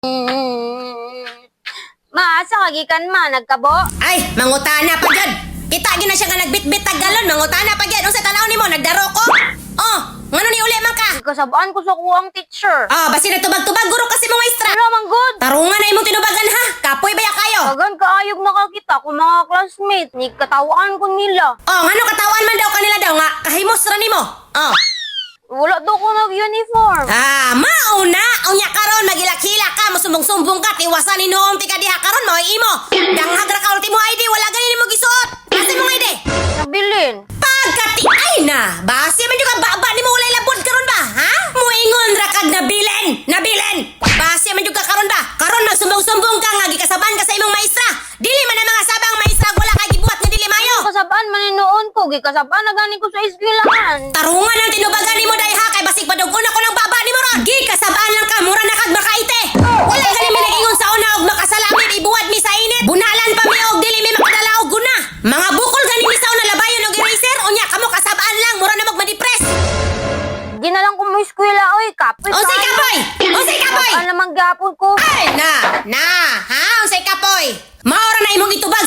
Ma, sa kagikan ma, nagkabo? Ay, mangutana pa dyan. Kita gina siya nga nagbit-bit tag galon, mangutana pa dyan. Unsa tanaw nimo nagdaro ko? Oh, ngano ni uli man ka? Ikasabaan ko sa kuwang teacher. Oh, basi nagtubag-tubag guro kasi mo maestra. Wala man good. Tarungan na imong tinubagan ha. Kapoy baya kayo. Kagan kaayog nakakita ko mga classmate. Ni katawaan ko nila. Oh, ngano katawan man daw kanila daw nga kahimos ra nimo. Oh. Wala daw ko nag-uniform. Ah, mauna. Unya karon magilak-hila ka, musumbong-sumbong ka, tiwasan ni noong tika diha karon mo imo. Danghag ra ka ultimo ID, wala ganin mo gisuot. Kasi mo ID. Nabilin. Pagkati ay na. Basi man juga baba ni mo walay labod karon ba? Ha? Muingon ra kag nabilin. Nabilin. Basi man juga karon ba? Karon magsumbong-sumbong ka nga gikasaban ka sa imong maestra. Dili man ang mga sabang maestra wala kay gibuhat nga dili mayo. Kasabaan maninoon ko. Gikasabaan na gani ko sa eskwelahan. Tarungan ang tinubagan nimo dai ha kay basig padugon ako ng baba nimo ron. Gikasabaan lang ka mura na kag makaite. Wala gani mi nagingon sa una og makasalami ibuhat mi sa init. Bunalan pa mi og dili mi makadala og guna. Mga bukol gani mi sa una labayon og eraser unya kamo kasabaan lang mura na magma-depress. Ginalang ko mo eskwela. Oy, kapoy. Unsay kapoy? Unsay kapoy? Kasabaan naman gapon ko. Ay na, ha? Unsay kapoy? Maora na imong itubag